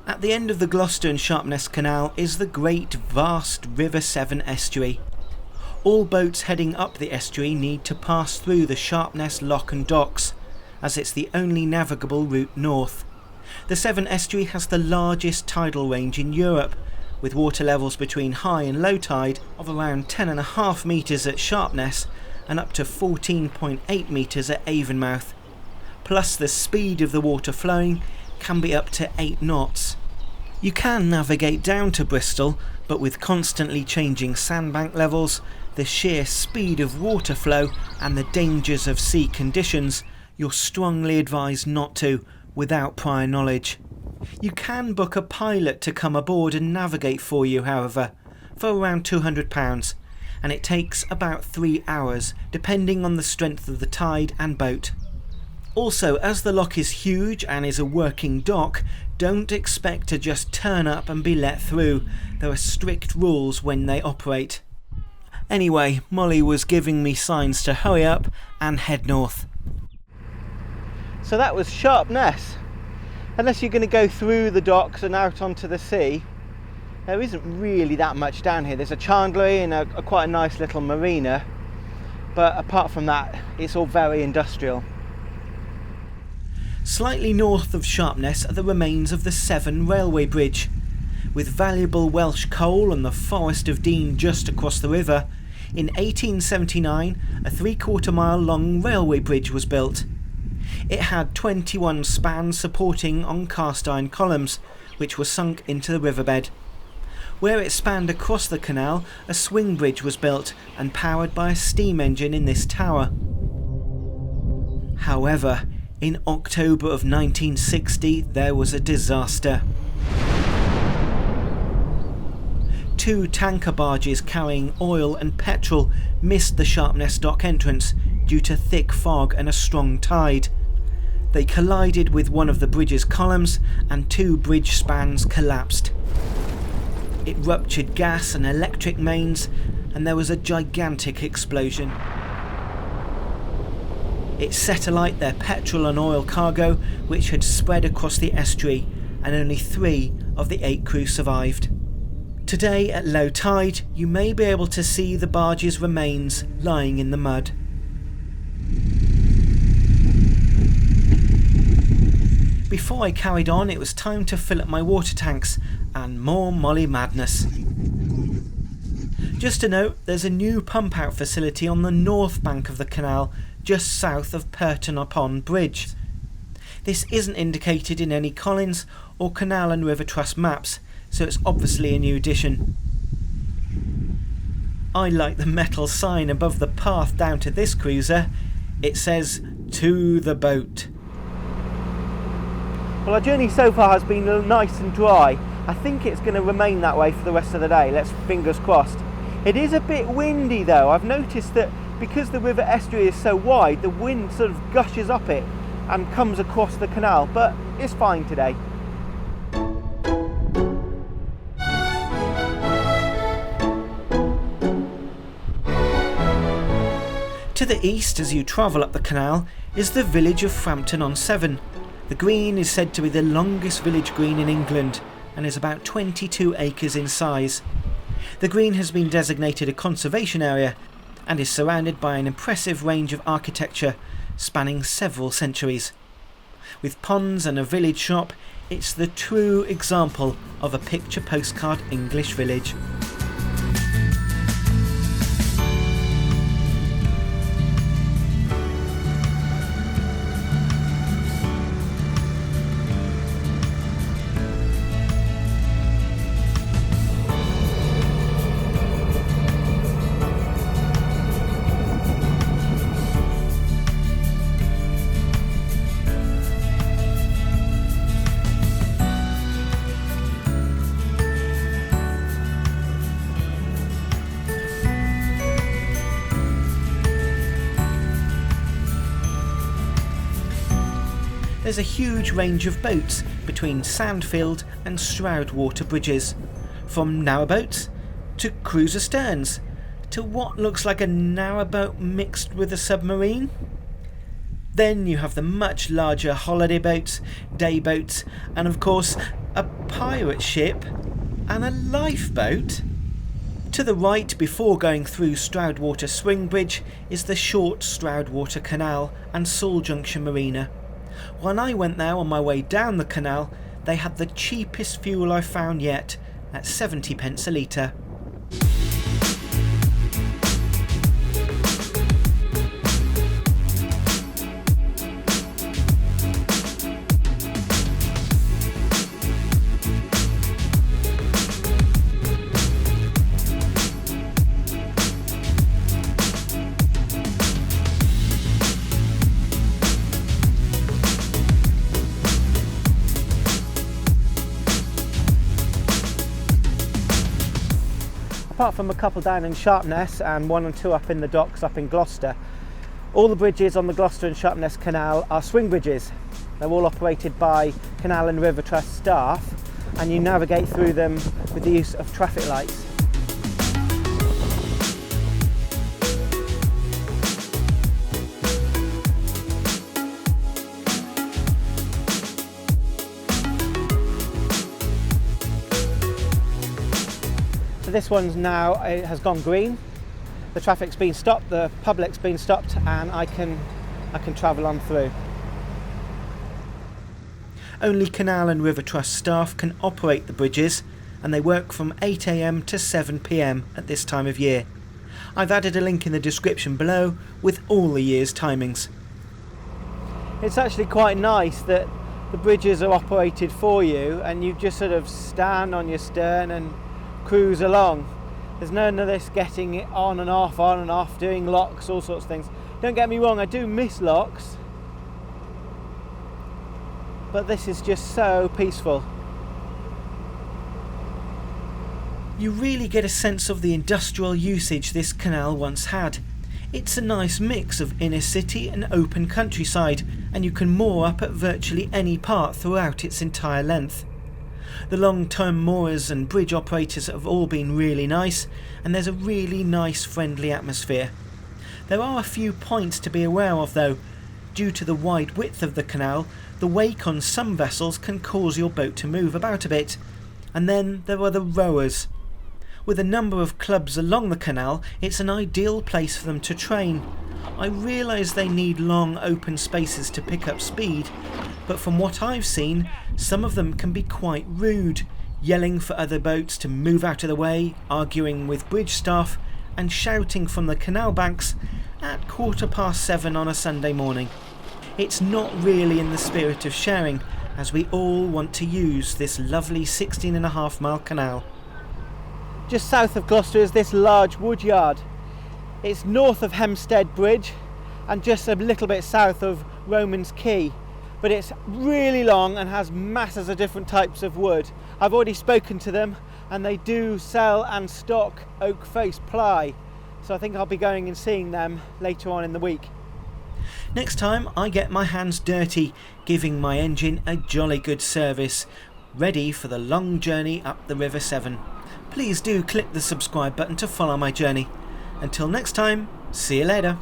At the end of the Gloucester and Sharpness Canal is the great vast River Severn estuary. All boats heading up the estuary need to pass through the Sharpness Lock and Docks, as it's the only navigable route north. The Severn estuary has the largest tidal range in Europe, with water levels between high and low tide of around 10.5 metres at Sharpness and up to 14.8 metres at Avonmouth. Plus the speed of the water flowing can be up to 8 knots. You can navigate down to Bristol, but with constantly changing sandbank levels, the sheer speed of water flow and the dangers of sea conditions, you're strongly advised not to without prior knowledge. You can book a pilot to come aboard and navigate for you, however, for around £200, and it takes about 3 hours depending on the strength of the tide and boat. Also, as the lock is huge and is a working dock, don't expect to just turn up and be let through. There are strict rules when they operate. Anyway, Molly was giving me signs to hurry up and head north. So that was Sharpness. Unless you're going to go through the docks and out onto the sea, there isn't really that much down here. There's a chandlery and quite a nice little marina, but apart from that, it's all very industrial. Slightly north of Sharpness are the remains of the Severn Railway Bridge. With valuable Welsh coal and the Forest of Dean just across the river, in 1879 a 3/4 mile long railway bridge was built. It had 21 spans supporting on cast iron columns, which were sunk into the riverbed. Where it spanned across the canal, a swing bridge was built and powered by a steam engine in this tower. However, in October of 1960 there was a disaster. 2 tanker barges carrying oil and petrol missed the Sharpness dock entrance due to thick fog and a strong tide. They collided with one of the bridge's columns and 2 bridge spans collapsed. It ruptured gas and electric mains and there was a gigantic explosion. It set alight their petrol and oil cargo, which had spread across the estuary, and only 3 of the 8 crew survived. Today, at low tide, you may be able to see the barge's remains lying in the mud. Before I carried on, it was time to fill up my water tanks, and more Molly madness. Just a note, there's a new pump out facility on the north bank of the canal, just south of Purton Upon Bridge. This isn't indicated in any Collins or Canal and River Trust maps, so it's obviously a new addition. I like the metal sign above the path down to this cruiser. It says, "To the boat." Well, our journey so far has been nice and dry. I think it's going to remain that way for the rest of the day, let's fingers crossed. It is a bit windy though. I've noticed that because the river estuary is so wide, the wind sort of gushes up it and comes across the canal, but it's fine today. To the east, as you travel up the canal, is the village of Frampton on Severn. The green is said to be the longest village green in England and is about 22 acres in size. The green has been designated a conservation area and is surrounded by an impressive range of architecture spanning several centuries. With ponds and a village shop, it's the true example of a picture postcard English village. There's a huge range of boats between Sandfield and Stroudwater bridges, from narrowboats to cruiser sterns to what looks like a narrowboat mixed with a submarine. Then you have the much larger holiday boats, day boats, and of course a pirate ship and a lifeboat. To the right, before going through Stroudwater Swing Bridge, is the short Stroudwater Canal and Saul Junction Marina. When I went there on my way down the canal, they had the cheapest fuel I've found yet, at 70 pence a litre. Apart from a couple down in Sharpness and 1 and 2 up in the docks up in Gloucester, all the bridges on the Gloucester and Sharpness Canal are swing bridges. They're all operated by Canal and River Trust staff, and you navigate through them with the use of traffic lights. This one's now, it has gone green, the traffic's been stopped, the public's been stopped, and I can travel on through. Only Canal and River Trust staff can operate the bridges, and they work from 8 AM to 7 PM at this time of year. I've added a link in the description below with all the year's timings. It's actually quite nice that the bridges are operated for you and you just sort of stand on your stern and cruise along. There's none of this getting it on and off, doing locks, all sorts of things. Don't get me wrong, I do miss locks, but this is just so peaceful. You really get a sense of the industrial usage this canal once had. It's a nice mix of inner city and open countryside, and you can moor up at virtually any part throughout its entire length. The long-term moorers and bridge operators have all been really nice, and there's a really nice friendly atmosphere. There are a few points to be aware of though. Due to the wide width of the canal, the wake on some vessels can cause your boat to move about a bit. And then there are the rowers. With a number of clubs along the canal, it's an ideal place for them to train. I realise they need long open spaces to pick up speed, but from what I've seen, some of them can be quite rude, yelling for other boats to move out of the way, arguing with bridge staff, and shouting from the canal banks at 7:15 on a Sunday morning. It's not really in the spirit of sharing, as we all want to use this lovely 16.5-mile canal. Just south of Gloucester is this large wood yard. It's north of Hempstead Bridge and just a little bit south of Romans Quay, but it's really long and has masses of different types of wood. I've already spoken to them and they do sell and stock oak face ply, so I think I'll be going and seeing them later on in the week. Next time I get my hands dirty, giving my engine a jolly good service, ready for the long journey up the River Severn. Please do click the subscribe button to follow my journey. Until next time, see you later.